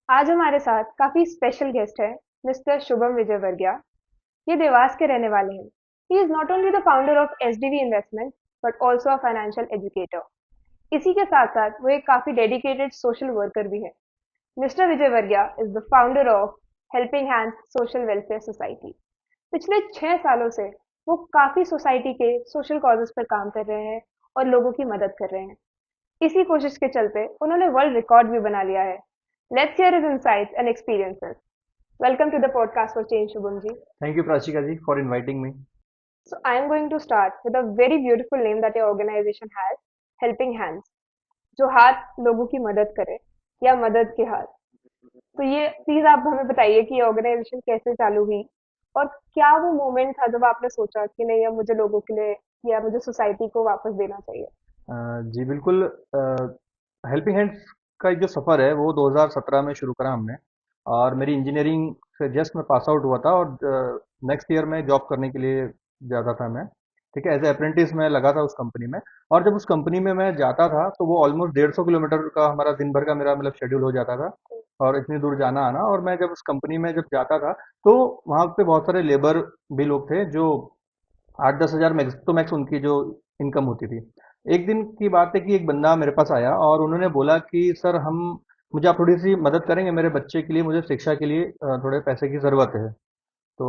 आज हमारे साथ काफी स्पेशल गेस्ट है मिस्टर शुभम विजयवर्गीय। ये देवास के रहने वाले हैं। He is not only the founder of SDV investment but also a financial educator. इसी के साथ साथ वो एक काफी डेडिकेटेड सोशल वर्कर भी है। Mister Vijayvargiya is the founder of helping hands social welfare society. पिछले 6 सालों से वो काफी सोसाइटी के सोशल कॉजेज पर काम कर रहे हैं और लोगों की मदद कर रहे हैं। इसी कोशिश के चलते उन्होंने वर्ल्ड रिकॉर्ड भी बना लिया है। Let's hear his insights and experiences. Welcome to the podcast for change, Shubham ji. Thank you, Prashika ji, for inviting me. So I am going to start with a very beautiful name that your organization has, Helping Hands, जो हाथ लोगों की मदद करे या मदद के हाथ। तो ये प्लीज आप हमें बताइए कि ये ऑर्गेनाइजेशन कैसे चालू हुई और क्या वो मोमेंट था जब आपने सोचा कि नहीं, अब मुझे लोगों के लिए या मुझे सोसाइटी को वापस देना चाहिए। जी बिल्कुल। हेल्पिंग हैंड्स का जो सफ़र है वो 2017 में शुरू करा हमने। और मेरी इंजीनियरिंग से जस्ट मैं पास आउट हुआ था और नेक्स्ट ईयर में जॉब करने के लिए जाता था मैं। ठीक है, एज ए अप्रेंटिस मैं लगा था उस कंपनी में। और जब उस कंपनी में मैं जाता था तो वो ऑलमोस्ट 150 किलोमीटर का हमारा दिन भर का मेरा मतलब शेड्यूल हो जाता था। और इतनी दूर जाना आना, और मैं जब उस कंपनी में जब जाता था तो वहाँ पे बहुत सारे लेबर भी लोग थे जो 8-10 हज़ार मैक्स तो मैक्स उनकी जो इनकम होती थी। एक दिन की बात है कि एक बंदा मेरे पास आया और उन्होंने बोला कि सर हम मुझे आप थोड़ी सी मदद करेंगे, मेरे बच्चे के लिए मुझे शिक्षा के लिए थोड़े पैसे की ज़रूरत है। तो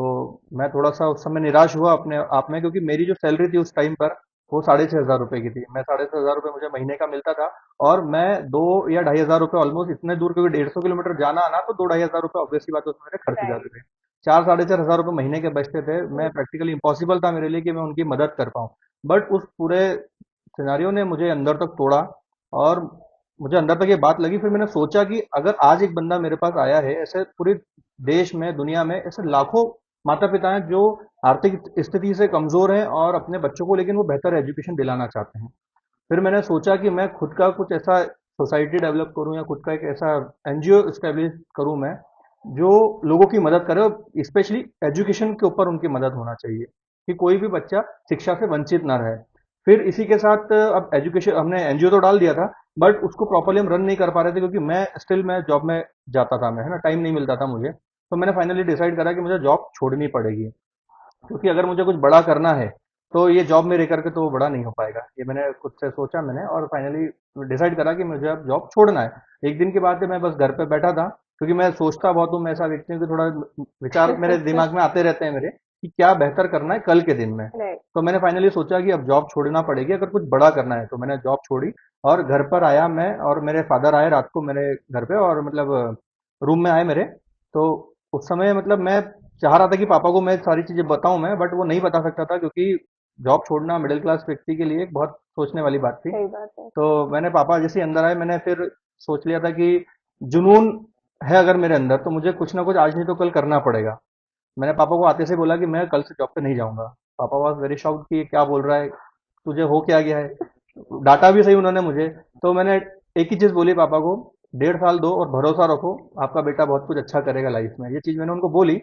मैं थोड़ा सा उस समय निराश हुआ अपने आप में, क्योंकि मेरी जो सैलरी थी उस टाइम पर वो 6,500 रुपये की थी। मैं 6,500 रुपये मुझे महीने का मिलता था। और मैं 2 या 2,500 रुपये ऑलमोस्ट इतने दूर, क्योंकि 150 किलोमीटर जाना आना, तो 2-2,500 रुपये ऑब्वियस सी बात है उसमें मेरे खर्च हो जाते राइट। थे। 4-4,500 रुपये महीने के बचते थे। मैं प्रैक्टिकली इम्पॉसिबल था मेरे लिए कि मैं उनकी मदद कर पाऊँ। बट उस पूरे सिनारियो ने मुझे अंदर तक तोड़ा। और मुझे अंदर तक ये बात लगी, फिर मैंने सोचा कि अगर आज एक बंदा मेरे पास आया है, ऐसे पूरे देश में दुनिया में ऐसे लाखों माता पिता हैं जो आर्थिक स्थिति से कमजोर हैं और अपने बच्चों को लेकिन वो बेहतर एजुकेशन दिलाना चाहते हैं। फिर मैंने सोचा कि मैं खुद का कुछ ऐसा सोसाइटी डेवलप करूं या खुद का एक ऐसा एनजीओ स्टेब्लिश करूं मैं, जो लोगों की मदद करे, और स्पेशली एजुकेशन के ऊपर उनकी मदद होना चाहिए कि कोई भी बच्चा शिक्षा से वंचित ना रहे। फिर इसी के साथ अब एजुकेशन हमने एनजीओ तो डाल दिया था, बट उसको प्रॉपरली हम रन नहीं कर पा रहे थे, क्योंकि मैं जॉब में जाता था, मैं है ना, टाइम नहीं मिलता था मुझे। तो मैंने फाइनली डिसाइड करा कि मुझे जॉब छोड़नी पड़ेगी, क्योंकि अगर मुझे कुछ बड़ा करना है तो ये जॉब में रह करके तो वो बड़ा नहीं हो पाएगा। ये मैंने खुद से सोचा मैंने, और फाइनली डिसाइड करा कि मुझे अब जॉब छोड़ना है। एक दिन की बात है, मैं बस घर पे बैठा था, क्योंकि मैं सोचता बहुत हूँ, मैं ऐसा व्यक्ति हूँ कि थोड़ा विचार मेरे दिमाग में आते रहते हैं मेरे, कि क्या बेहतर करना है कल के दिन में। राइट। तो मैंने फाइनली सोचा कि अब जॉब छोड़ना पड़ेगी अगर कुछ बड़ा करना है। तो मैंने जॉब छोड़ी और घर पर आया मैं, और मेरे फादर आए रात को मेरे घर पे, और मतलब रूम में आए मेरे। तो उस समय मतलब मैं चाह रहा था कि पापा को मैं सारी चीजें बताऊं मैं, बट वो नहीं बता सकता था, क्योंकि जॉब छोड़ना मिडिल क्लास व्यक्ति के लिए एक बहुत सोचने वाली बात थी। सही बात है। तो मैंने पापा जैसे ही अंदर आए, मैंने फिर सोच लिया था कि जुनून है अगर मेरे अंदर, तो मुझे कुछ ना कुछ आज नहीं तो कल करना पड़ेगा। मैंने पापा को आते से बोला कि मैं कल से जॉब पे नहीं जाऊंगा। पापा वॉज वेरी शॉक्ड कि ये क्या बोल रहा है, तुझे हो क्या गया है। डांटा भी सही उन्होंने मुझे। तो मैंने एक ही चीज बोली पापा को, 1.5 साल दो और भरोसा रखो, आपका बेटा बहुत कुछ अच्छा करेगा लाइफ में। ये चीज मैंने उनको बोली।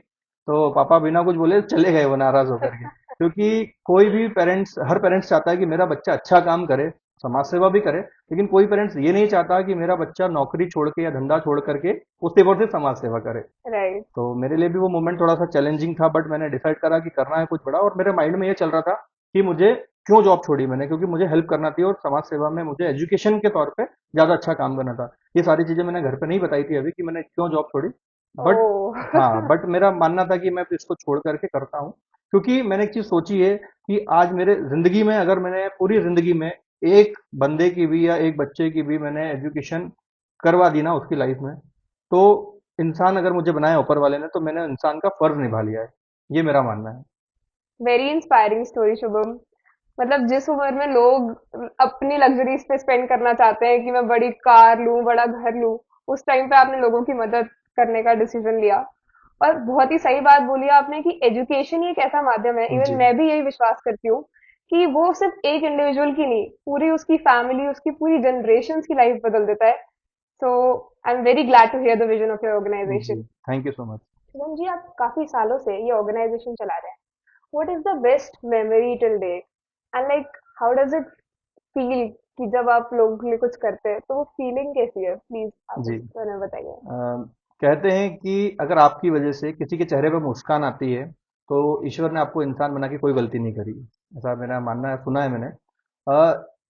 तो पापा बिना कुछ बोले चले गए, वो नाराज होकर के। क्योंकि कोई भी पेरेंट्स, हर पेरेंट्स चाहता है कि मेरा बच्चा अच्छा काम करे, समाज सेवा भी करे, लेकिन कोई पेरेंट्स ये नहीं चाहता कि मेरा बच्चा नौकरी छोड़ के या धंधा छोड़ करके वो सिर्फ और सिर्फ समाज सेवा करे। राइट। तो मेरे लिए भी वो मोमेंट थोड़ा सा चैलेंजिंग था, बट मैंने डिसाइड करा कि करना है कुछ बड़ा। और मेरे माइंड में ये चल रहा था कि मुझे क्यों जॉब छोड़ी मैंने, क्योंकि मुझे हेल्प करना थी और समाज सेवा में मुझे एजुकेशन के तौर पे ज्यादा अच्छा काम करना था। ये सारी चीजें मैंने घर पे नहीं बताई थी अभी कि मैंने क्यों जॉब छोड़ी। बट ओह। हाँ, बट मेरा मानना था कि मैं इसको छोड़ करके करता हूँ, क्योंकि मैंने एक चीज सोची है कि आज मेरे जिंदगी में, अगर मैंने पूरी जिंदगी में एक बंदे की भी या एक बच्चे की भी मैंने एजुकेशन करवा दी ना उसकी लाइफ में, तो इंसान अगर मुझे बनाया ऊपर वाले ने, तो मैंने इंसान का फर्ज निभा लिया है। ये मेरा मानना है। Very inspiring story, Shubham. मतलब जिस उम्र में लोग अपनी लग्जरीज पे स्पेंड करना चाहते हैं कि मैं बड़ी कार लूं, बड़ा घर लूं, उस टाइम पे आपने लोगों की मदद करने का डिसीजन लिया। और बहुत ही सही बात बोली आपने कि एजुकेशन ही एक ऐसा माध्यम है, इवन जी मैं भी यही विश्वास करती हूँ कि वो सिर्फ एक इंडिविजुअल की नहीं, पूरी उसकी फैमिली, उसकी पूरी जनरेशन की लाइफ बदल देता है। So I am very glad to hear the vision of your जी, organization. Thank you so much. Shubham ji, आप काफी सालों से ये ऑर्गेनाइजेशन चला रहे हैं। What is the best memory till date? And like, how does it feel कि जब आप लोगों के लिए कुछ करते हैं तो वो फीलिंग कैसी है? प्लीज आप जी, उस बारे में बताइए। कहते हैं कि अगर आपकी वजह से किसी के चेहरे पर मुस्कान आती है तो ईश्वर ने आपको इंसान बना के कोई गलती नहीं करी। ऐसा मेरा मानना है, सुना है मैंने।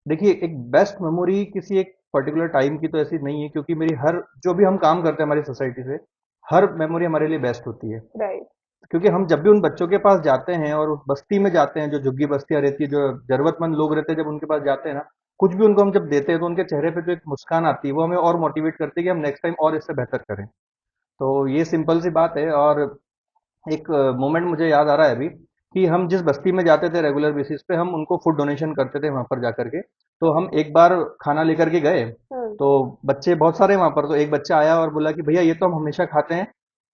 देखिए, एक बेस्ट मेमोरी किसी एक पर्टिकुलर टाइम की तो ऐसी नहीं है, क्योंकि मेरी हर जो भी हम काम करते हैं हमारी सोसाइटी से, हर मेमोरी हमारे लिए बेस्ट होती है। राइट। क्योंकि हम जब भी उन बच्चों के पास जाते हैं और उस बस्ती में जाते हैं, जो झुग्गी बस्तियां रहती है, जो जरूरतमंद लोग रहते हैं, जब उनके पास जाते हैं ना, कुछ भी उनको हम जब देते हैं तो उनके चेहरे पे जो एक मुस्कान आती है वो हमें और मोटिवेट करती है कि हम नेक्स्ट टाइम और इससे बेहतर करें। तो ये सिंपल सी बात है। और एक मोमेंट मुझे याद आ रहा है अभी, कि हम जिस बस्ती में जाते थे रेगुलर बेसिस पे, हम उनको फूड डोनेशन करते थे वहां पर जाकर के। तो हम एक बार खाना लेकर के गए, हम्म। तो बच्चे बहुत सारे वहां पर, तो एक बच्चा आया और बोला कि भैया ये तो हम हमेशा खाते हैं,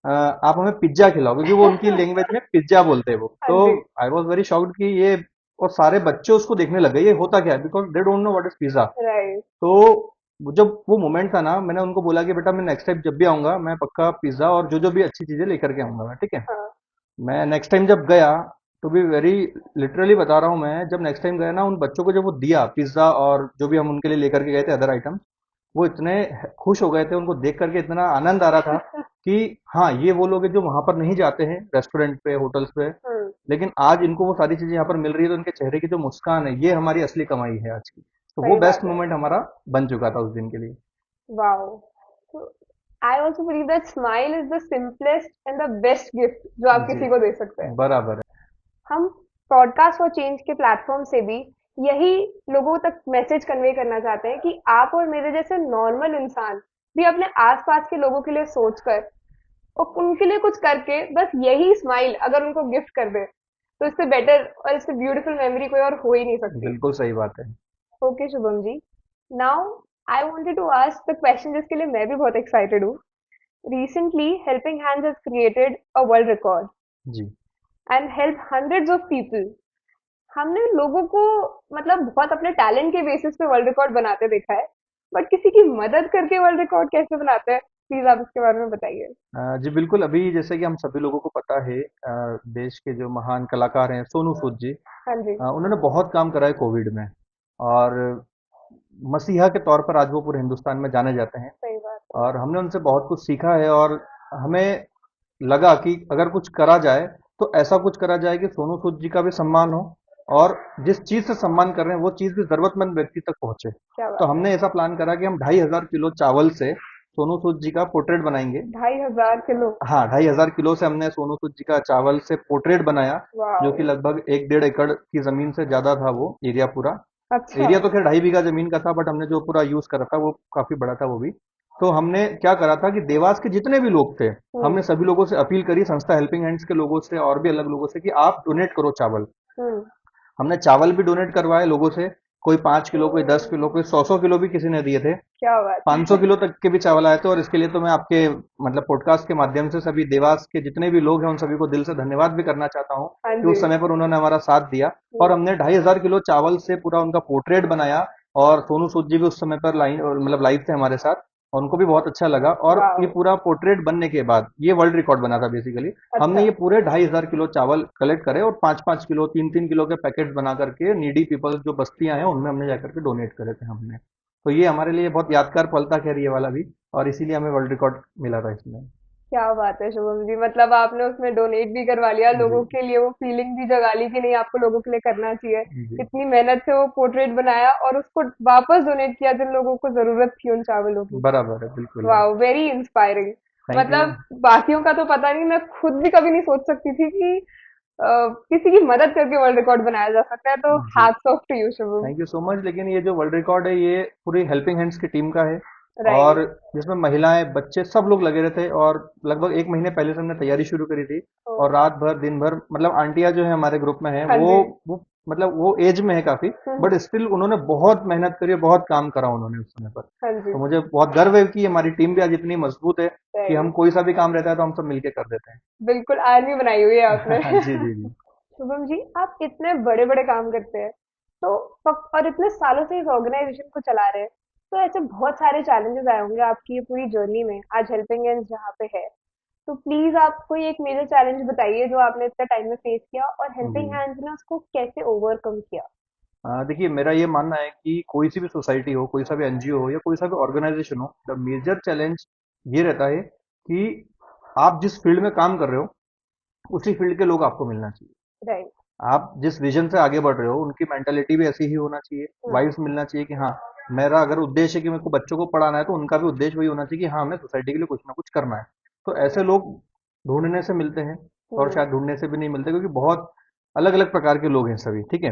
आप हमें पिज्जा खिलाओ, क्योंकि वो उनकी लैंग्वेज में पिज्जा बोलते हैं वो। हाँ तो जी। आई वॉज वेरी शॉक्ड कि ये, और सारे बच्चे उसको देखने लग गए ये होता क्या है, because they don't know what is pizza. Right. तो जब वो मोमेंट था ना, मैंने उनको बोला कि बेटा मैं नेक्स्ट टाइम जब भी आऊंगा मैं पक्का पिज्जा और जो जो भी अच्छी चीजें लेकर के आऊंगा मैं, ठीक है। हाँ। मैं नेक्स्ट टाइम जब गया, टू बी वेरी लिटरली बता रहा हूँ, मैं जब नेक्स्ट टाइम गया ना, उन बच्चों को जब वो दिया पिज्जा और जो भी हम उनके लिए लेकर के गए थे अदर आइटम, वो इतने खुश हो गए थे, उनको देख करके इतना आनंद आ रहा था कि हाँ, ये वो लोग हैं जो वहां पर नहीं जाते हैं रेस्टोरेंट पे, होटल्स पे, हम्म। लेकिन आज इनको वो सारी चीजें यहाँ पर मिल रही है, तो उनके चेहरे की जो मुस्कान है, ये हमारी असली कमाई है आज की। तो वो सही बेस्ट बात है। मोमेंट हमारा बन चुका था उस दिन के लिए। वाओ। तो I also believe that smile is the simplest and the best gift जो आप जी, किसी को दे सकते हैं। बराबर है। हम पॉडकास्ट फॉर चेंज के प्लेटफॉर्म से भी यही लोगों तक मैसेज कन्वे करना चाहते हैं कि आप और मेरे जैसे नॉर्मल इंसान भी अपने आसपास के लोगों के लिए सोचकर और उनके लिए कुछ करके बस यही स्माइल अगर उनको गिफ्ट कर दे तो इससे बेटर और इससे ब्यूटीफुल मेमोरी कोई और हो ही नहीं सकती। बिल्कुल सही बात है। Okay Shubham ji, now I wanted to ask the question जिसके लिए मैं भी बहुत एक्साइटेड हूँ। Recently Helping Hands has created a world record जी। And help hundreds of people. हमने लोगों को मतलब बहुत अपने टैलेंट के बेसिस पे वर्ल्ड रिकॉर्ड बनाते देखा है, बट किसी की मदद करके वर्ल्ड रिकॉर्ड कैसे बनाते हैं, प्लीज आप इसके बारे में बताइए। जी बिल्कुल, अभी जैसे कि हम सभी लोगों को पता है, देश के जो महान कलाकार हैं सोनू सूद जी, हाँ जी। उन्होंने बहुत काम करा है कोविड में, और मसीहा के तौर पर आज वो पूरे हिंदुस्तान में जाने जाते हैं। सही बात है। और हमने उनसे बहुत कुछ सीखा है, और हमें लगा कि अगर कुछ करा जाए तो ऐसा कुछ करा जाए कि सोनू सूद जी का भी सम्मान हो, और जिस चीज से सम्मान कर रहे हैं वो चीज भी जरूरतमंद व्यक्ति तक पहुंचे। क्या तो बात है। हमने ऐसा प्लान करा कि हम 2,500 किलो चावल से सोनू सूद जी का पोर्ट्रेट बनाएंगे। 2,500 किलो। हाँ, 2,500 किलो से हमने सोनू सूद जी का चावल से पोर्ट्रेट बनाया, जो वाह। कि लगभग 1 डेढ़ एकड़ की जमीन से ज्यादा था वो एरिया पूरा। अच्छा। एरिया तो खैर 2.5 बीघा जमीन का था, बट हमने जो पूरा यूज करा था वो काफी बड़ा था वो भी। तो हमने क्या करा था कि देवास के जितने भी लोग थे, हम्म। हमने सभी लोगों से अपील करी, संस्था हेल्पिंग हैंड्स के लोगों से और भी अलग लोगों से, कि आप डोनेट करो चावल। हम्म। हमने चावल भी डोनेट करवाए लोगों से, कोई 5 किलो, कोई 10 किलो, कोई 100 100 किलो भी किसी ने दिए थे। क्या बात 500 है। किलो तक के भी चावल आए थे। और इसके लिए तो मैं आपके मतलब पॉडकास्ट के माध्यम से सभी देवास के जितने भी लोग हैं उन सभी को दिल से धन्यवाद भी करना चाहता हूँ हाँ कि जी। उस समय पर उन्होंने हमारा साथ दिया। और हम्म। हमने 2,500 किलो चावल से पूरा उनका पोर्ट्रेट बनाया, और सोनू सूद जी भी उस समय पर लाइन मतलब लाइव थे हमारे साथ, और उनको भी बहुत अच्छा लगा। और ये वाह। पूरा पोर्ट्रेट बनने के बाद ये वर्ल्ड रिकॉर्ड बना था बेसिकली। हमने अच्छा। ये पूरे 2,500 किलो चावल कलेक्ट करे, और 5 5 किलो, 3 3 किलो के पैकेट बना करके नीडी पीपल जो बस्तियां हैं उनमें हमने जाकर के डोनेट करे थे हमने। तो ये हमारे लिए बहुत यादगार पल था, खैर ये वाला भी, और इसीलिए हमें वर्ल्ड रिकॉर्ड मिला था इसमें। क्या बात है शुभम जी, मतलब आपने उसमें डोनेट भी करवा लिया, जी। लोगों के लिए वो फीलिंग भी जगा ली कि नहीं आपको लोगों के लिए करना चाहिए। जी। इतनी मेहनत से वो पोर्ट्रेट बनाया और उसको वापस डोनेट किया जिन लोगों को जरूरत थी उन चावलों की। बराबर है, बिल्कुल है। वाह, वेरी इंस्पायरिंग। Thank you. मतलब बाकियों का तो पता नहीं, मैं खुद भी कभी नहीं सोच सकती थी कि किसी की मदद करके वर्ल्ड रिकॉर्ड बनाया जा सकता है, तो जी। Hats off to you Shubham. Thank you so much. लेकिन ये जो वर्ल्ड रिकॉर्ड है ये पूरी हेल्पिंग हैंड्स की टीम का है, और राइट। जिसमें महिलाएं बच्चे सब लोग लगे रहते हैं, और लगभग 1 महीने पहले से हमने तैयारी शुरू करी थी। और रात भर दिन भर, मतलब आंटियां जो है हमारे ग्रुप में है, हाँ वो जी। वो मतलब वो एज में है काफी, हम्म। बट स्टिल उन्होंने बहुत मेहनत करी, बहुत काम करा उन्होंने उस समय पर। हाँ जी। तो मुझे बहुत गर्व है कि हमारी टीम भी आज इतनी मजबूत है कि हम राइट। कोई सा भी काम रहता है तो हम सब मिलके कर देते हैं। बिल्कुल आर्मी बनाई हुई है आपने। जी जी जी। शुभम जी, आप इतने बड़े बड़े काम करते हैं, तो और इतने सालों से इस ऑर्गेनाइजेशन को चला रहे हैं, तो ऐसे बहुत सारे चैलेंजेस आए होंगे आपकी ये पूरी जर्नी में आज हेल्पिंग हैंड्स जहाँ पे है। तो प्लीज आप कोई एक मेजर चैलेंज बताइए जो आपने इतने टाइम में फेस किया और जी। हेल्पिंग हैंड्स ने उसको कैसे ओवरकम किया। देखिए, मेरा ये मानना है कि कोई सी भी सोसाइटी हो, कोई सा भी एनजीओ हो, या कोई सा भी ऑर्गेनाइजेशन हो, द मेजर चैलेंज ये रहता है कि आप जिस फील्ड में काम कर रहे हो उसी फील्ड के लोग आपको मिलना चाहिए। राइट। आप जिस विजन से आगे बढ़ रहे हो उनकी मेंटालिटी भी ऐसी ही होना चाहिए, वाइब्स मिलना चाहिए कि हाँ, मेरा अगर उद्देश्य है कि मेरे को बच्चों को पढ़ाना है तो उनका भी उद्देश्य वही होना चाहिए कि हाँ, हमें सोसाइटी के लिए कुछ ना कुछ करना है। तो ऐसे लोग ढूंढने से मिलते हैं, और शायद ढूंढने से भी नहीं मिलते, क्योंकि बहुत अलग अलग प्रकार के लोग हैं सभी, ठीक है।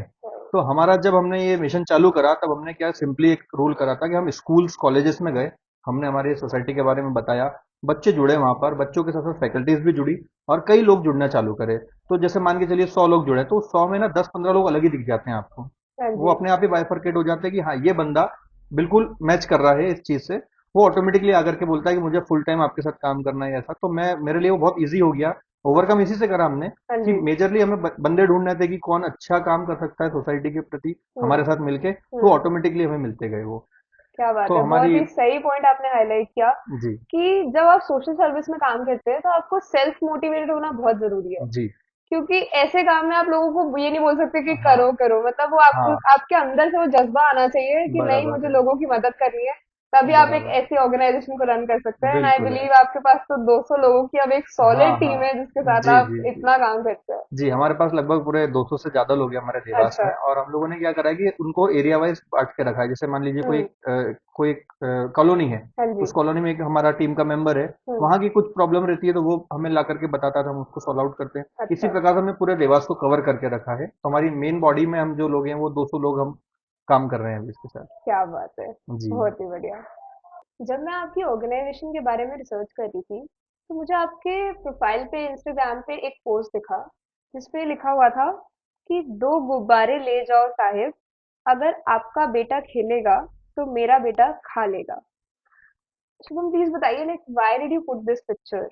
तो हमारा जब हमने ये मिशन चालू करा तब हमने क्या सिंपली एक रूल करा था कि हम स्कूल्स कॉलेजेस में गए, हमने हमारे सोसाइटी के बारे में बताया, बच्चे जुड़े वहां पर, बच्चों के साथ साथ फैकल्टीज भी जुड़ी और कई लोग जुड़ना चालू करे। तो जैसे मान के चलिए 100 लोग जुड़े तो 100 में ना 10-15 लोग अलग ही दिख जाते हैं आपको। हाँ वो जी। अपने आप ही बाइफरकेट हो जाते हैं कि हाँ, ये बंदा बिल्कुल मैच कर रहा है इस चीज से। वो ऑटोमेटिकली आकर के बोलता है कि मुझे फुल टाइम आपके साथ काम करना है, ऐसा। तो मैं, मेरे लिए वो बहुत ईजी हो गया। ओवरकम इसी से करा हमने हाँ कि जी। मेजरली हमें बंदे ढूंढने थे कि कौन अच्छा काम कर सकता है सोसाइटी के प्रति हम्म। हमारे साथ मिलके, तो हम्म। ऑटोमेटिकली हमें मिलते गए वो। क्या बात तो है, बहुत हमारी, ही सही पॉइंट आपने हाईलाइट किया जी कि जब आप सोशल सर्विस में काम करते हैं तो आपको सेल्फ मोटिवेटेड होना बहुत जरूरी है। जी, क्योंकि ऐसे काम में आप लोगों को ये नहीं बोल सकते कि हाँ करो करो, मतलब वो आपको, हाँ, आपके अंदर से वो जज्बा आना चाहिए कि नहीं, बराबर मुझे है, लोगों की मदद करनी है। तभी आप एक बराबर, ऐसी ऑर्गेनाइजेशन को रन कर सकते हैं। एंड आई बिल्कुल है। बिलीव आपके पास तो 200 लोगों की अब एक हाँ सॉलिड हाँ, टीम है जिसके साथ जी आप जी जी, इतना काम करते हैं। जी हमारे पास लगभग पूरे 200 से ज्यादा लोग हैं हमारे देवास अच्छा। में, और हम लोगों ने क्या करा है कि उनको एरिया वाइज बांट के रखा है। जैसे मान लीजिए हम्म। कोई कॉलोनी है, हाँ जी। उस कॉलोनी में एक हमारा टीम का मेंबर है, हम्म। वहां की कुछ प्रॉब्लम रहती है तो वो हमें ला करके बताता था, हम उसको सॉल्व आउट करते हैं। इसी अच्छा। प्रकार से हमने पूरे देवास को कवर करके रखा है। तो हमारी मेन बॉडी में हम जो लोग हैं वो 200 लोग हम काम कर रहे हैं अभी इसके साथ। क्या बात है, जी बहुत ही बढ़िया। जब मैं आपकी ऑर्गेनाइजेशन के बारे में रिसर्च कर रही थी तो मुझे आपके प्रोफाइल पे, इंस्टाग्राम पे एक पोस्ट दिखा जिसपे लिखा हुआ था कि दो गुब्बारे ले जाओ साहिब, अगर आपका बेटा खेलेगा तो मेरा बेटा खा लेगा। शुभम प्लीज बताइए, like why did you put this picture,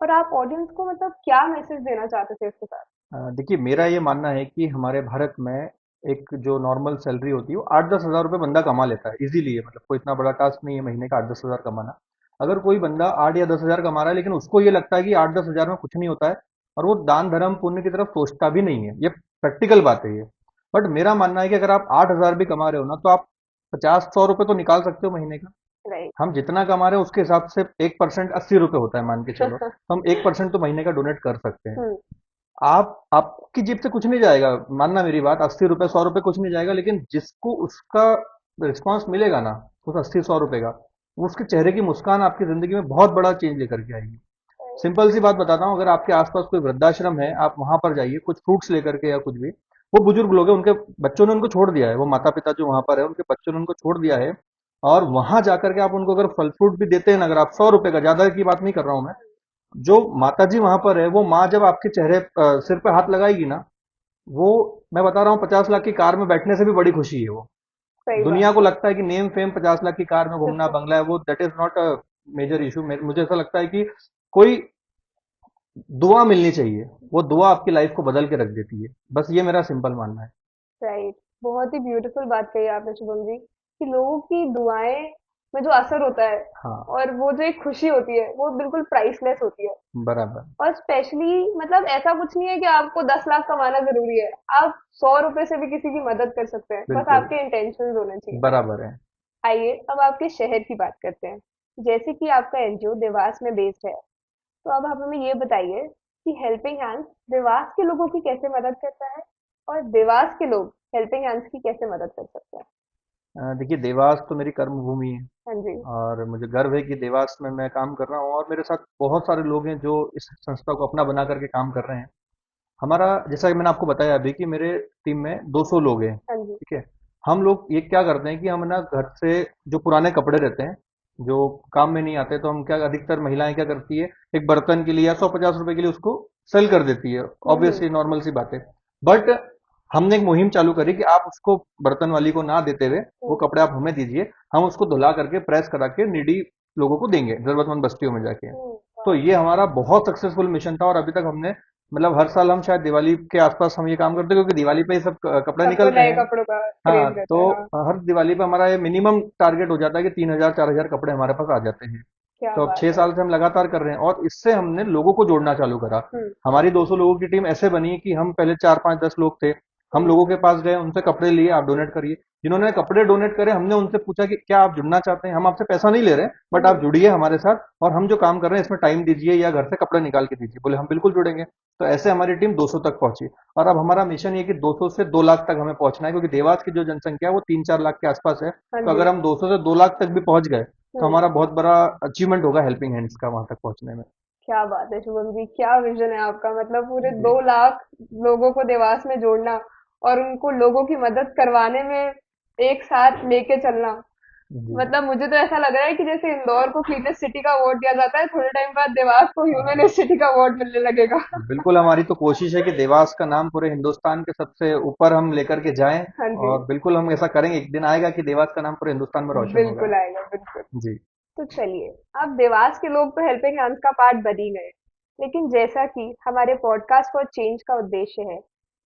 और आप ऑडियंस को मतलब क्या मैसेज देना चाहते थे इसके साथ? देखिए, मेरा ये मानना है कि हमारे भारत में एक जो नॉर्मल सैलरी होती है वो 8-10 हज़ार रुपये बंदा कमा लेता है इजीली है। मतलब कोई इतना बड़ा टास्क नहीं है महीने का 8-10 हज़ार कमाना। अगर कोई बंदा 8 या 10 हज़ार कमा रहा है लेकिन उसको ये लगता है कि 8-10 हज़ार में कुछ नहीं होता है, और वो दान धर्म पुण्य की तरफ सोचता भी नहीं है, ये प्रैक्टिकल बात है ये। बट मेरा मानना है कि अगर आप 8 हज़ार भी कमा रहे हो ना, तो आप 50-100 रुपये तो निकाल सकते हो महीने का। राइट। हम जितना कमा रहे हैं उसके हिसाब से 1% 80 रुपये होता है, मान के चलो, तो हम 1% तो महीने का डोनेट कर सकते हैं। हम्म। आप, आपकी जेब से कुछ नहीं जाएगा, मानना मेरी बात, 80 रुपए 100 रुपए कुछ नहीं जाएगा, लेकिन जिसको उसका रिस्पॉन्स मिलेगा ना, उस 80-100 रुपए का, वो उसके चेहरे की मुस्कान आपकी जिंदगी में बहुत बड़ा चेंज लेकर के आएगी। सिंपल सी बात बताता हूँ, अगर आपके आसपास कोई वृद्धाश्रम है, आप वहां पर जाइए कुछ फ्रूट्स लेकर के या कुछ भी, वो बुजुर्ग लोग हैं, उनके बच्चों ने उनको छोड़ दिया है, वो माता पिता जो वहां पर है उनके बच्चों ने उनको छोड़ दिया है, और वहां जाकर के आप उनको अगर फल फ्रूट भी देते हैं ना, अगर आप 100 रुपए का, ज्यादा की बात नहीं कर रहा हूं मैं, जो माताजी वहां पर है, वो माँ जब आपके चेहरे सिर पे हाथ लगाएगी ना, वो, मैं बता रहा हूँ, 50 लाख की कार में बैठने से भी बड़ी खुशी है वो। सही बात दुनिया को लगता है कि नेम फेम, 50 लाख की कार में घूमना, है। बंगला है, वो that is not a major issue. मुझे ऐसा लगता है कि कोई दुआ मिलनी चाहिए, वो दुआ आपकी लाइफ को बदल के रख देती है। बस ये मेरा सिंपल मानना है। राइट। बहुत ही ब्यूटीफुल बात कही आपने शुभम जी कि लोगों की दुआएं में जो असर होता है हाँ, और वो जो एक खुशी होती है वो बिल्कुल प्राइसलेस होती है। बराबर, और स्पेशली मतलब ऐसा कुछ नहीं है कि आपको 10 लाख कमाना जरूरी है, आप 100 रुपए से भी किसी की मदद कर सकते हैं, बस बिल्कुल, आपके इंटेंशन होने चाहिए। बराबर है। आइए अब आपके शहर की बात करते हैं। जैसे कि आपका एनजीओ देवास में बेस्ड है, तो अब आप हमें ये बताइए कि हेल्पिंग हैंड्स देवास के लोगों की कैसे मदद करता है, और देवास के लोग हेल्पिंग हैंड्स की कैसे मदद कर सकते हैं? देखिए, देवास तो मेरी कर्म भूमि है, हाँ जी। और मुझे गर्व है कि देवास में मैं काम कर रहा हूँ, और मेरे साथ बहुत सारे लोग हैं जो इस संस्था को अपना बना करके काम कर रहे हैं। हमारा, जैसा कि मैंने आपको बताया अभी, कि मेरे टीम में 200 लोग हैं, हाँ जी। ठीक है। हम लोग ये क्या करते हैं कि हम ना घर से जो पुराने कपड़े रहते हैं, जो काम में नहीं आते, तो हम क्या, अधिकतर महिलाएं क्या करती है, एक बर्तन के लिए या 150 रुपए के लिए उसको सेल कर देती है। हम्म। ऑब्वियसली नॉर्मल सी बात है। बट हमने एक मुहिम चालू करी कि आप उसको बर्तन वाली को ना देते हुए वो हम्म। कपड़े आप हमें दीजिए, हम उसको धुला करके प्रेस करा के नीडी लोगों को देंगे, जरूरतमंद बस्तियों में जाके। तो वाह। ये हमारा बहुत सक्सेसफुल मिशन था, और अभी तक हमने, मतलब हर साल हम शायद दिवाली के आसपास हम ये काम करते हैं, क्योंकि दिवाली पे ये सब कपड़े सबको निकलते नए हैं। कपड़ों का हाँ, क्रेज रहता तो है, हाँ। हर दिवाली पे हमारा ये मिनिमम टारगेट हो जाता है कि 3,000-4,000 कपड़े हमारे पास आ जाते हैं। क्या तो अब बात 6 साल है। से हम लगातार कर रहे हैं, और इससे हमने लोगों को जोड़ना चालू करा। हम्म। हमारी 200 लोगों की टीम ऐसे बनी कि हम पहले 4-5-10 लोग थे, हम लोगों के पास गए, उनसे कपड़े लिए, आप डोनेट करिए। जिन्होंने कपड़े डोनेट करे, हमने उनसे पूछा कि क्या आप जुड़ना चाहते हैं? हम आपसे पैसा नहीं ले रहे हैं, बट आप जुड़िए हमारे साथ, और हम जो काम कर रहे हैं इसमें टाइम दीजिए या घर से कपड़े निकाल के दीजिए। बोले हम बिल्कुल जुड़ेंगे। तो ऐसे हमारी टीम 200 तक पहुंची। और अब हमारा मिशन ये कि 200 से 2 लाख तक हमें पहुंचना है, क्योंकि देवास की जो जनसंख्या है वो 3-4 लाख के आसपास है। हाँ तो जी। अगर हम 200 से 2 लाख तक भी पहुंच गए तो हम्म। हमारा बहुत बड़ा अचीवमेंट होगा हेल्पिंग हैंड्स का वहां तक पहुंचने में। क्या बात है शुभम जी, क्या विजन है आपका। मतलब पूरे जी 2 लाख लोगों को देवास में जोड़ना और उनको लोगों की मदद करवाने में एक साथ लेके चलना। जी मतलब मुझे तो ऐसा लग रहा है कि जैसे इंदौर को क्लीनेस्ट सिटी का अवार्ड दिया जाता है, थोड़े टाइम बाद देवास को ह्यूमनेस्ट सिटी का अवार्ड मिलने लगेगा। बिल्कुल, हमारी तो कोशिश है कि देवास का नाम पूरे हिंदुस्तान के सबसे ऊपर हम लेकर के जाएं। हाँ जी। और बिल्कुल हम ऐसा करेंगे, एक दिन आएगा कि देवास का नाम पूरे हिंदुस्तान में रोशन होगा। बिल्कुल आएगा, बिल्कुल। जी तो चलिए, अब देवास के लोग तो हेल्पिंग हैंड्स का पार्ट बन ही गए, लेकिन जैसा कि हमारे पॉडकास्ट फॉर चेंज का उद्देश्य है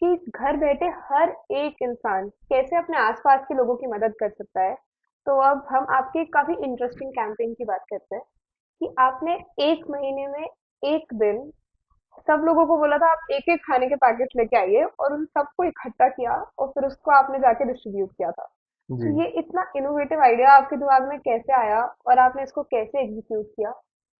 कि घर बैठे हर एक इंसान कैसे अपने आसपास के लोगों की मदद कर सकता है, तो अब हम आपके एक काफी इंटरेस्टिंग कैंपेन की बात करते हैं कि आपने 1 महीने में एक दिन सब लोगों को बोला था आप एक एक खाने के पैकेट लेके आइए, और उन सबको इकट्ठा किया और फिर उसको आपने जाके डिस्ट्रीब्यूट किया था। जी। तो ये इतना इनोवेटिव आइडिया आपके दिमाग में कैसे आया और आपने इसको कैसे एग्जीक्यूट किया?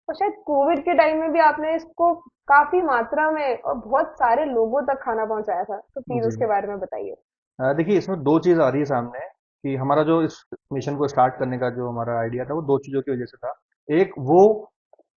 और शायद कोविड के टाइम में भी आपने इसको काफी मात्रा में और बहुत सारे लोगों तक खाना पहुंचाया था, तो प्लीज जी उसके बारे में बताइए। देखिए, इसमें दो चीज आ रही है सामने कि हमारा जो इस मिशन को स्टार्ट करने का जो हमारा आइडिया था वो दो चीजों की वजह से था। एक वो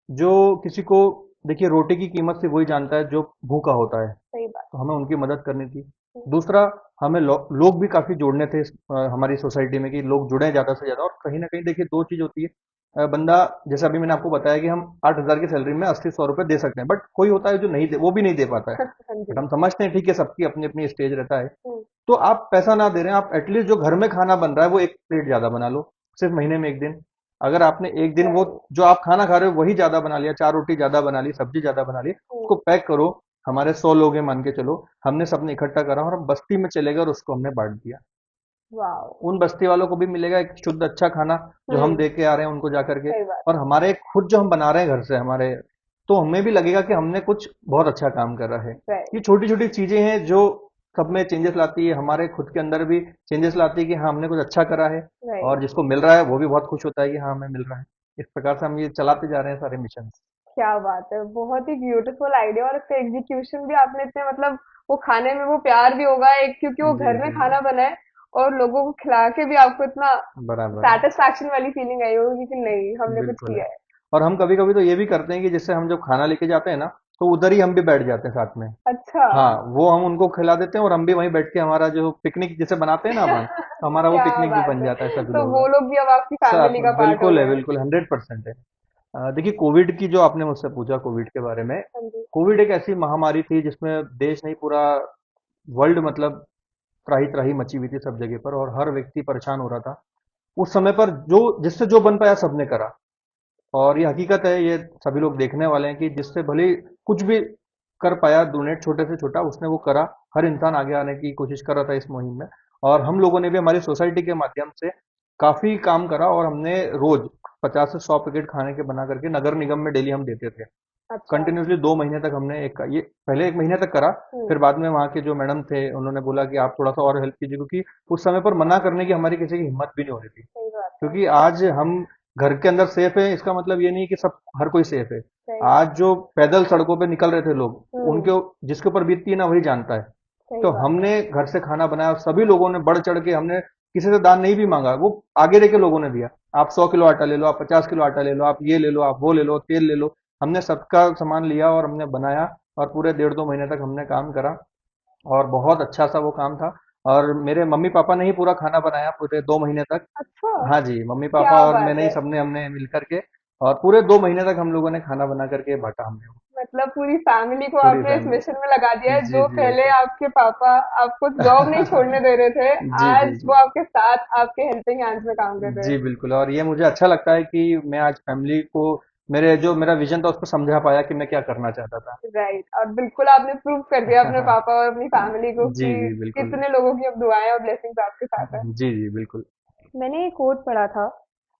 जो किसी को, देखिए रोटी की कीमत से वही जानता है जो भूखा होता है, सही बात। तो हमें उनकी मदद करनी थी। हम्म। दूसरा, हमें लोग भी काफी जोड़ने थे हमारी सोसाइटी में, कि लोग जुड़े ज्यादा से ज्यादा। और कहीं ना कहीं देखिए दो चीज होती है, बंदा, जैसे अभी मैंने आपको बताया कि हम 8,000 की सैलरी में 80-100 रुपए दे सकते हैं, बट कोई होता है जो नहीं दे, वो भी नहीं दे पाता है। हाँ बट जी। हम समझते हैं ठीक है, सबकी अपनी अपनी स्टेज रहता है। हम्म। तो आप पैसा ना दे रहे हैं, आप एटलीस्ट जो घर में खाना बन रहा है वो एक प्लेट ज्यादा बना लो, सिर्फ महीने में एक दिन। अगर आपने एक दिन वो राइट। जो आप खाना खा रहे हो वही ज्यादा बना लिया, 4 रोटी ज्यादा बना ली, सब्जी ज्यादा बना ली, उसको पैक करो। हमारे 100 लोग हैं मान के चलो, हमने सबने इकट्ठा करा और हम बस्ती में चले गए और उसको हमने बांट दिया। वाह। उन बस्ती वालों को भी मिलेगा एक शुद्ध अच्छा खाना जो हम हम्म। दे के आ रहे हैं उनको जा करके। सही बात। और हमारे खुद जो हम बना रहे हैं घर से हमारे, तो हमें भी लगेगा कि हमने कुछ बहुत अच्छा काम करा है। राइट। ये छोटी छोटी चीजें हैं जो सब में चेंजेस लाती है, हमारे खुद के अंदर भी चेंजेस लाती है कि हाँ हमने कुछ अच्छा करा है। और राइट। जिसको मिल रहा है वो भी बहुत खुश होता है कि हाँ हमें मिल रहा है। इस प्रकार से हम ये चलाते जा रहे हैं सारे मिशन। क्या बात है, बहुत ही ब्यूटीफुल आइडिया, और इसका एग्जीक्यूशन भी आपने इतने मतलब वो खाने में वो प्यार भी होगा एक, क्योंकि वो जी घर में जी खाना बना है, और लोगों को खिला के भी आपको इतना बराबर है। सेटिस्फैक्शन वाली फीलिंग आई होगी कि नहीं हमने कुछ बिल्कुल है। किया है। और हम कभी कभी तो ये भी करते हैं कि जिससे हम जब खाना लेके जाते हैं ना, तो उधर ही हम भी बैठ जाते हैं साथ में। अच्छा। हाँ, वो हम उनको खिला देते हैं और हम भी वहीं बैठ के हमारा जो पिकनिक जिसे बनाते हैं ना अपन, तो हमारा वो क्या पिकनिक भी बात बन है, जाता है सभी तो लोगों वो का। लोग भी अब आपकी साथ फैमिली का में पार्ट हो बिल्कुल है, गए हैं। बिल्कुल 100% है। देखिए कोविड की जो आपने मुझसे पूछा कोविड के बारे में, हाँ जी। कोविड एक ऐसी महामारी थी जिसमें देश नहीं पूरा वर्ल्ड, मतलब त्राही त्राही मची हुई थी सब जगह पर और हर व्यक्ति परेशान हो रहा था। उस समय पर जो जिससे जो बन पाया सबने करा। और ये हकीकत है, ये सभी लोग देखने वाले हैं कि जिससे भले ही कुछ भी कर पाया डोनेट छोटे से छोटा उसने वो करा। हर इंसान आगे आने की कोशिश कर रहा था इस मुहिम में। और हम लोगों ने भी हमारी सोसाइटी के माध्यम से काफी काम करा और हमने रोज 50 से 100 पैकेट खाने के बना करके नगर निगम में डेली हम देते थे। अच्छा। कंटिन्यूसली 2 महीने तक हमने एक ये पहले 1 महीने तक करा। हम्म। फिर बाद में वहाँ के जो मैडम थे उन्होंने बोला कि आप थोड़ा सा और हेल्प कीजिए, क्योंकि उस समय पर मना करने की हमारी किसी की हिम्मत भी नहीं हो रही थी। सही बात है। क्योंकि आज हम घर के अंदर सेफ है इसका मतलब ये नहीं कि सब हर कोई सेफ है। सही। आज जो पैदल सड़कों पे निकल रहे थे लोग, हम्म। उनके जिसके ऊपर बीतती है ना वही जानता है। सही तो बात है। हमने घर से खाना बनाया, सभी लोगों ने बढ़ चढ़ के, हमने किसी से दान नहीं भी मांगा, वो आगे रह के लोगों ने दिया। आप 100 किलो आटा ले लो, आप 50 किलो आटा ले लो, आप ये ले लो, आप वो ले लो, तेल ले लो। हमने सबका सामान लिया और हमने बनाया। और पूरे 1.5-2 महीने तक हमने काम करा और बहुत अच्छा सा वो काम था। और मेरे मम्मी पापा ने ही पूरा खाना बनाया पूरे 2 महीने तक। अच्छा। हाँ जी, मम्मी क्या पापा और बात मैंने ही है। सबने हमने मिल करके और पूरे 2 महीने तक हम लोगों ने खाना बना करके बांटा हमने वो, मतलब पूरी फैमिली को पूरी आपने इस फैमिली। मिशन में लगा दिया है, जी जो जी पहले बिल्कुल। आपके पापा आपको जॉब नहीं छोड़ने दे रहे थे, जी जी आज वो जी आपके साथ आपके हेल्पिंग हैंड्स में काम कर रहे जी हैं। बिल्कुल। और ये मुझे अच्छा लगता है कि मैं आज फैमिली को, मेरे जो मेरा विजन था उसको समझा पाया कि मैं क्या करना चाहता था। राइट, और बिल्कुल आपने प्रूव कर दिया अपने पापा और अपनी फैमिली को जी कि जी बिल्कुल। कितने लोगों की अब दुआएं और ब्लेसिंग्स आपके साथ है। जी जी बिल्कुल। मैंने एक कोट पढ़ा था,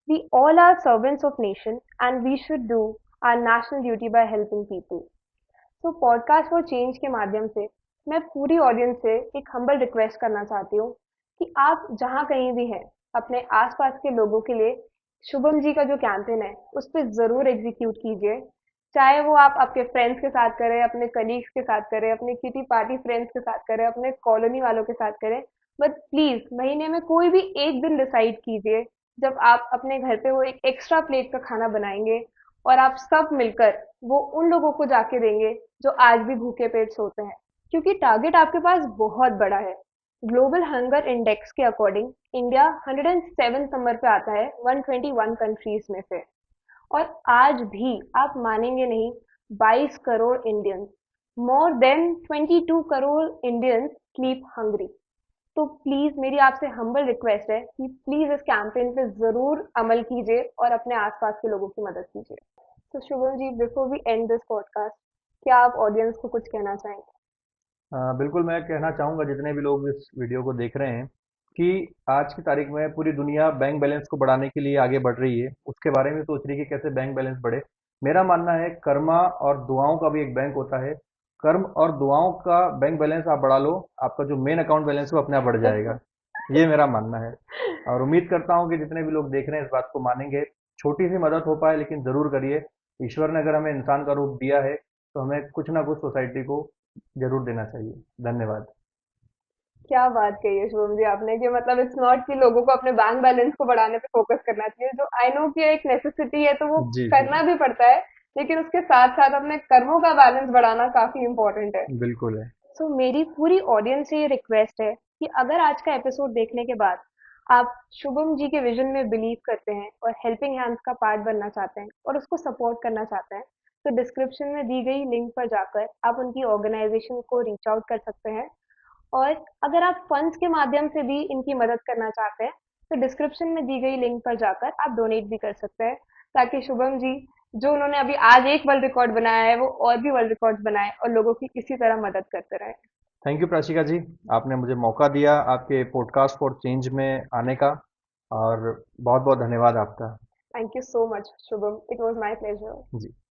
we all are servants of nation and we should do our national duty by helping people. तो पॉडकास्ट फॉर चेंज के माध्यम से मैं पूरी ऑडियंस से एक हम्बल रिक्वेस्ट करना चाहती हूँ कि आप जहाँ कहीं भी हैं, अपने आसपास के लोगों के लिए शुभम जी का जो कैंपेन है उस पर जरूर एग्जीक्यूट कीजिए। चाहे वो आप आपके फ्रेंड्स के साथ करें, अपने कलीग्स के साथ करें, अपने किटी पार्टी फ्रेंड्स के साथ करें, अपने कॉलोनी वालों के साथ करें, बट प्लीज महीने में कोई भी एक दिन डिसाइड कीजिए जब आप अपने घर पे वो एक एक्स्ट्रा प्लेट का खाना बनाएंगे और आप सब मिलकर वो उन लोगों को जाके देंगे जो आज भी भूखे पेट सोते हैं। क्योंकि टारगेट आपके पास बहुत बड़ा है। ग्लोबल हंगर इंडेक्स के अकॉर्डिंग इंडिया 107 नंबर पे आता है 121 कंट्रीज में से। और आज भी आप मानेंगे नहीं, 22 crore Indians, more than 22 crore Indians sleep hungry. तो प्लीज मेरी आपसे हम्बल रिक्वेस्ट है कि प्लीज इस कैंपेन पे जरूर अमल कीजिए और अपने आसपास के लोगों की मदद कीजिए। तो Shubham ji, before we end this podcast, क्या आप ऑडियंस को कुछ कहना चाहेंगे? बिल्कुल मैं कहना चाहूँगा जितने भी लोग इस वीडियो को देख रहे हैं कि आज की तारीख में पूरी दुनिया बैंक बैलेंस को बढ़ाने के लिए आगे बढ़ रही है, उसके बारे में सोच रही है कि कैसे बैंक बैलेंस बढ़े। मेरा मानना है कर्मा और दुआओं का भी एक बैंक होता है। कर्म और दुआओं का बैंक बैलेंस आप बढ़ा लो, आपका जो मेन अकाउंट बैलेंस है वो अपने आप बढ़ जाएगा। ये मेरा मानना है और उम्मीद करता हूँ कि जितने भी लोग देख रहे हैं इस बात को मानेंगे। छोटी सी मदद हो पाए लेकिन जरूर करिए। ईश्वर ने अगर हमें इंसान का रूप दिया है तो हमें कुछ ना कुछ सोसाइटी को जरूर देना चाहिए। धन्यवाद। क्या बात कही है शुभम जी आपने, कि मतलब इट्स नॉट कि लोगों को अपने बैंक बैलेंस को बढ़ाने पे फोकस करना चाहिए, जो आई नो कि एक नेसेसिटी है तो वो जी जी। करना भी पड़ता है, लेकिन उसके साथ साथ अपने कर्मों का बैलेंस बढ़ाना काफी इंपॉर्टेंट है। बिल्कुल है। सो मेरी पूरी ऑडियंस से ये रिक्वेस्ट है कि अगर आज का एपिसोड देखने के बाद आप शुभम जी के विजन में बिलीव करते हैं और हेल्पिंग हैंड्स का पार्ट बनना चाहते हैं और उसको सपोर्ट करना चाहते हैं, तो डिस्क्रिप्शन में दी गई लिंक पर जाकर आप उनकी ऑर्गेनाइजेशन को रीच आउट कर सकते हैं। और अगर आप फंड्स के माध्यम से भी इनकी मदद करना चाहते हैं, तो डिस्क्रिप्शन में दी गई लिंक पर जाकर आप डोनेट भी कर सकते हैं, ताकि शुभम जी जो उन्होंने अभी आज एक वर्ल्ड रिकॉर्ड बनाया है वो और भी वर्ल्ड रिकॉर्ड बनाए और लोगों की इसी तरह मदद करते रहे। थैंक यू प्राशिका जी, आपने मुझे मौका दिया आपके पॉडकास्ट फॉर चेंज में आने का और बहुत बहुत धन्यवाद आपका। Thank you so much Shubham, it was my pleasure. Ji.